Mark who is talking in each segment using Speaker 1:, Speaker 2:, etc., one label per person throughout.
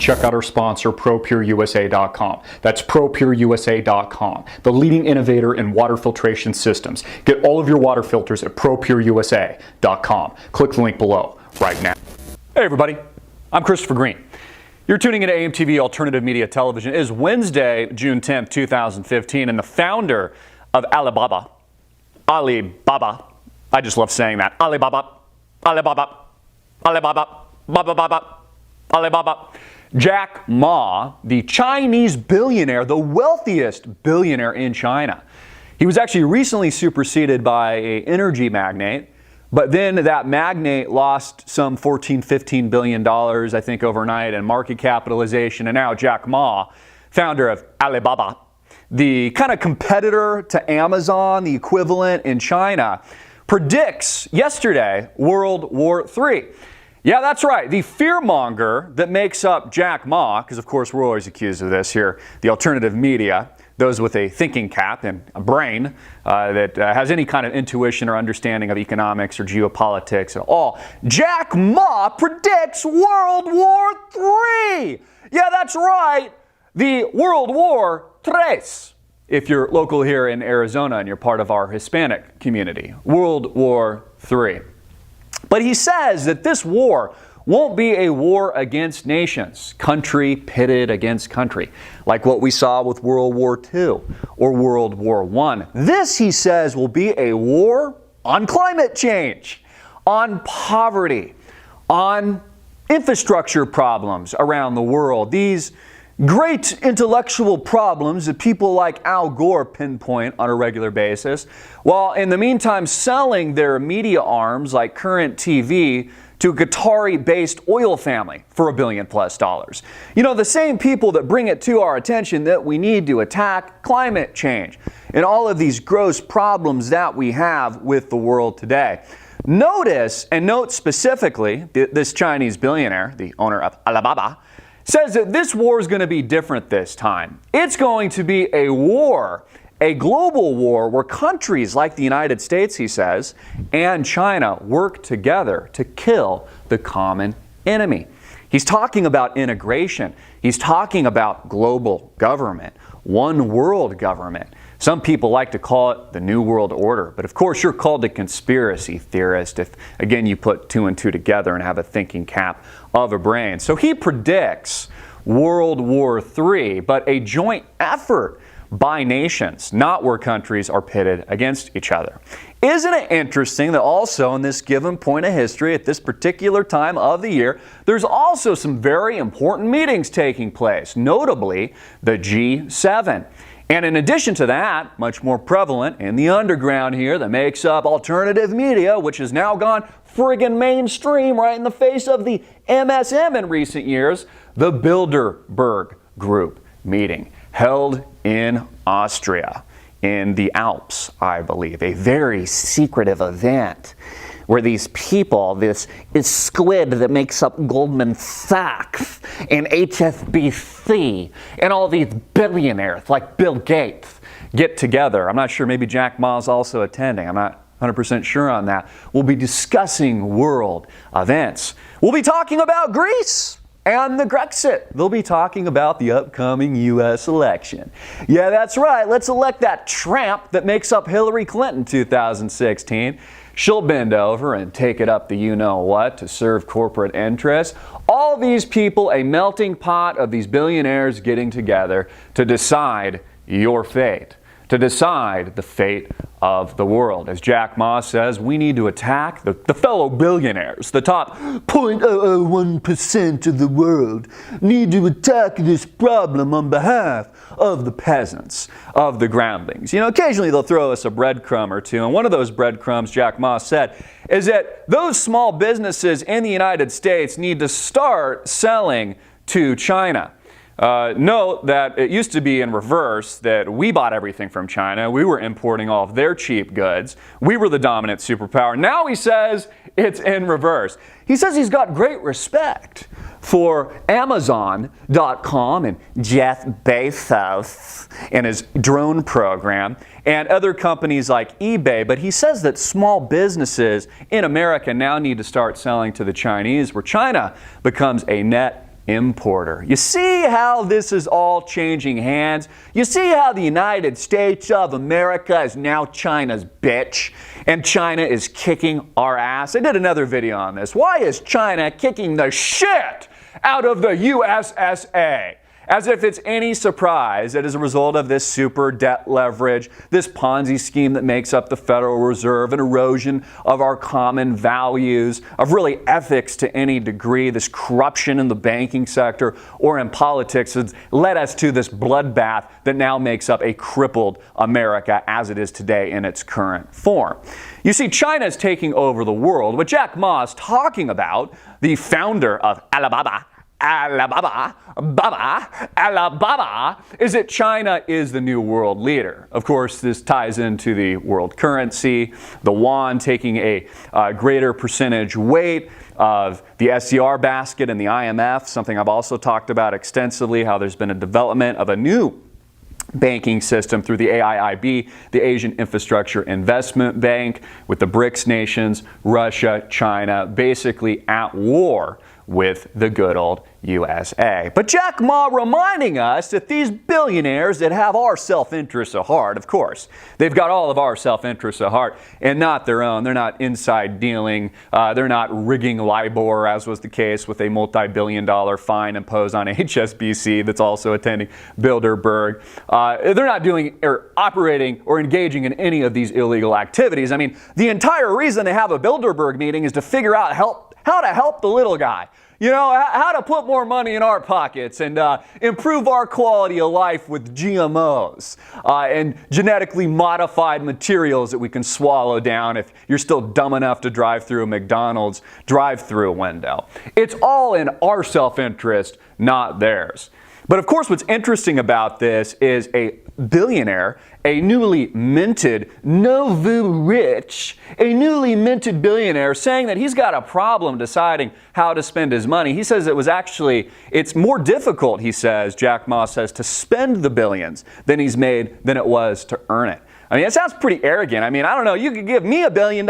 Speaker 1: check out our sponsor, ProPureUSA.com. That's ProPureUSA.com, the leading innovator in water filtration systems. Get all of your water filters at ProPureUSA.com. Click the link below right now. Hey everybody, I'm Christopher Green. You're tuning into AMTV Alternative Media Television. It is Wednesday, June 10th, 2015, and the founder of Alibaba, I just love saying that, Alibaba, Jack Ma, the Chinese billionaire, the wealthiest billionaire in China. He was actually recently superseded by an energy magnate, but then that magnate lost some $14-15 billion, I think, overnight in market capitalization. And now Jack Ma, founder of Alibaba, the kind of competitor to Amazon, the equivalent in China, predicts yesterday World War III. Yeah, that's right. The fearmonger that makes up Jack Ma, because of course we're always accused of this here, the alternative media, those with a thinking cap and a brain that has any kind of intuition or understanding of economics or geopolitics at all. Jack Ma predicts World War III. Yeah, that's right. The World War III. If you're local here in Arizona and you're part of our Hispanic community. World War III. But he says that this war won't be a war against nations, country pitted against country, like what we saw with World War II or World War I. This, he says, will be a war on climate change, on poverty, on infrastructure problems around the world. These great intellectual problems that people like Al Gore pinpoint on a regular basis, while in the meantime selling their media arms like Current TV to a Qatari-based oil family for $1 billion+. You know, the same people that bring it to our attention that we need to attack climate change and all of these gross problems that we have with the world today. Notice, and note specifically, this Chinese billionaire, the owner of Alibaba, says that this war is going to be different this time. It's going to be a war, a global war where countries like the United States, he says, and China work together to kill the common enemy. He's talking about integration. He's talking about global government, one world government. Some people like to call it the New World Order, but of course you're called a conspiracy theorist if, again, you put two and two together and have a thinking cap of a brain. So he predicts World War III, but a joint effort by nations, not where countries are pitted against each other. Isn't it interesting that also in this given point of history, at this particular time of the year, there's also some very important meetings taking place, notably the G7. And in addition to that, much more prevalent in the underground here that makes up alternative media, which has now gone friggin' mainstream right in the face of the MSM in recent years, the Bilderberg Group meeting held in Austria, in the Alps, I believe. A very secretive event where these people, this squid that makes up Goldman Sachs and HSBC and all these billionaires like Bill Gates get together. I'm not sure, maybe Jack Ma's also attending. I'm not 100% sure on that. We'll be discussing world events. We'll be talking about Greece and the Grexit. They'll be talking about the upcoming U.S. election. Yeah, that's right. Let's elect that tramp that makes up Hillary Clinton 2016. She'll bend over and take it up the you-know-what to serve corporate interests. All these people, a melting pot of these billionaires getting together to decide your fate, to decide the fate of the world. As Jack Ma says, we need to attack the fellow billionaires, the top 0.01% of the world, need to attack this problem on behalf of the peasants, of the groundlings. You know, occasionally they'll throw us a breadcrumb or two, and one of those breadcrumbs, Jack Ma said, is that those small businesses in the United States need to start selling to China. Note that it used to be in reverse, that we bought everything from China. We were importing all of their cheap goods. We were the dominant superpower. Now he says it's in reverse. He says he's got great respect for Amazon.com and Jeff Bezos and his drone program and other companies like eBay, but he says that small businesses in America now need to start selling to the Chinese, where China becomes a net importer. You see how this is all changing hands? You see how the United States of America is now China's bitch, and China is kicking our ass? I did another video on this. Why is China kicking the shit out of the USSA? As if it's any surprise that as a result of this super debt leverage, this Ponzi scheme that makes up the Federal Reserve, an erosion of our common values, of really ethics to any degree, this corruption in the banking sector or in politics has led us to this bloodbath that now makes up a crippled America as it is today in its current form. You see, China is taking over the world. What Jack Ma is talking about, the founder of Alibaba, is that China is the new world leader. Of course, this ties into the world currency, the yuan taking a greater percentage weight of the SCR basket and the IMF, something I've also talked about extensively, how there's been a development of a new banking system through the AIIB, the Asian Infrastructure Investment Bank, with the BRICS nations, Russia, China, basically at war with the good old USA. But Jack Ma reminding us that these billionaires that have our self-interests at heart, of course, they've got all of our self-interests at heart and not their own. They're not inside dealing. They're not rigging LIBOR, as was the case with a multi-billion-dollar fine imposed on HSBC that's also attending Bilderberg. They're not doing or operating or engaging in any of these illegal activities. I mean, the entire reason they have a Bilderberg meeting is to figure out how to help the little guy. You know, how to put more money in our pockets and improve our quality of life with GMOs and genetically modified materials that we can swallow down if you're still dumb enough to drive through a McDonald's drive-through window. It's all in our self-interest, not theirs. But of course, what's interesting about this is a billionaire, a newly minted, nouveau rich, a newly minted billionaire saying that he's got a problem deciding how to spend his money. He says it's more difficult, he says, Jack Ma says, to spend the billions than he's made than it was to earn it. I mean, it sounds pretty arrogant. I mean, I don't know, you could give me $1 billion,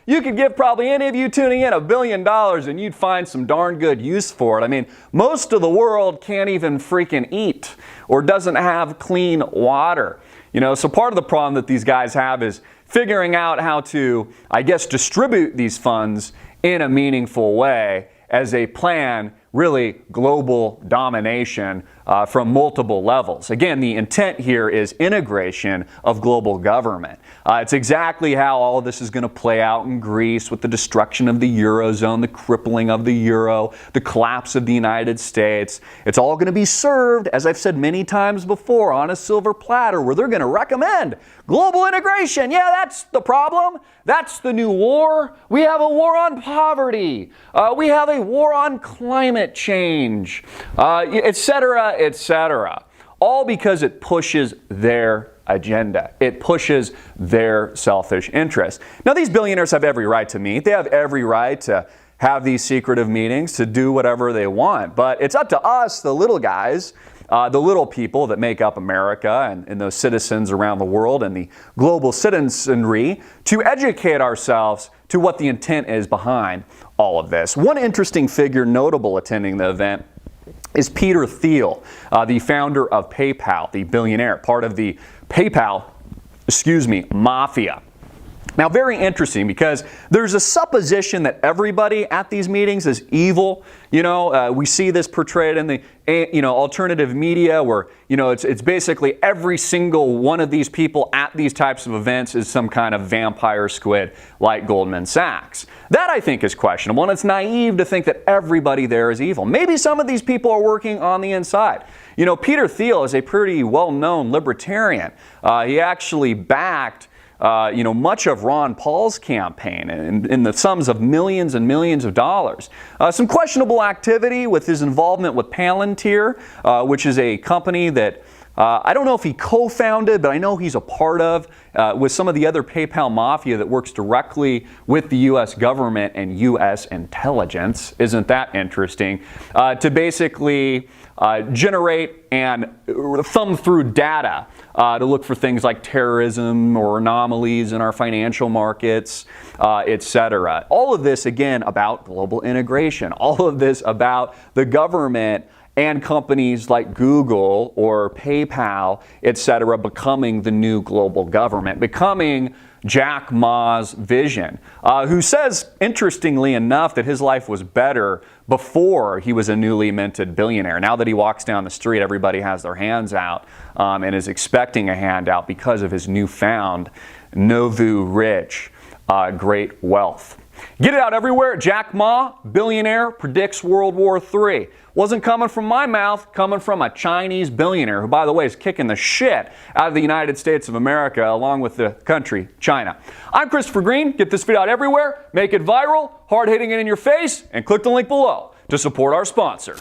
Speaker 1: you could give probably any of you tuning in $1 billion and you'd find some darn good use for it. I mean, most of the world can't even freaking eat or doesn't have clean water. You know, so part of the problem that these guys have is figuring out how to, I guess, distribute these funds in a meaningful way as a plan, really global domination from multiple levels. Again, the intent here is integration of global government. It's exactly how all of this is going to play out in Greece with the destruction of the Eurozone, the crippling of the euro, the collapse of the United States. It's all going to be served, as I've said many times before, on a silver platter where they're going to recommend global integration. Yeah, that's the problem. That's the new war. We have a war on poverty. We have a war on climate change, etc., etc. All because it pushes their agenda. It pushes their selfish interests. Now, these billionaires have every right to meet. They have every right to have these secretive meetings, to do whatever they want. But it's up to us, the little guys, the little people that make up America and those citizens around the world and the global citizenry, to educate ourselves to what the intent is behind all of this. One interesting figure notable attending the event is Peter Thiel, the founder of PayPal, the billionaire, part of the PayPal, mafia. Now, very interesting because there's a supposition that everybody at these meetings is evil. You know, we see this portrayed in the alternative media where, it's basically every single one of these people at these types of events is some kind of vampire squid like Goldman Sachs. That, I think, is questionable, and it's naive to think that everybody there is evil. Maybe some of these people are working on the inside. You know, Peter Thiel is a pretty well-known libertarian. He actually backed much of Ron Paul's campaign in the sums of millions and millions of dollars. Some questionable activity with his involvement with Palantir, which is a company that I don't know if he co-founded, but I know he's a part of, with some of the other PayPal mafia that works directly with the U.S. government and U.S. intelligence. Isn't that interesting? To basically generate and thumb through data to look for things like terrorism or anomalies in our financial markets, etc. All of this, again, about global integration. All of this about the government and companies like Google or PayPal, etc., becoming the new global government, becoming Jack Ma's vision, who says, interestingly enough, that his life was better before he was a newly minted billionaire. Now that he walks down the street, everybody has their hands out and is expecting a handout because of his newfound nouveau rich, great wealth. Get it out everywhere. Jack Ma, billionaire, predicts World War III. Wasn't coming from my mouth, coming from a Chinese billionaire who, by the way, is kicking the shit out of the United States of America along with the country, China. I'm Christopher Green. Get this video out everywhere, make it viral, hard-hitting it in your face, and click the link below to support our sponsor.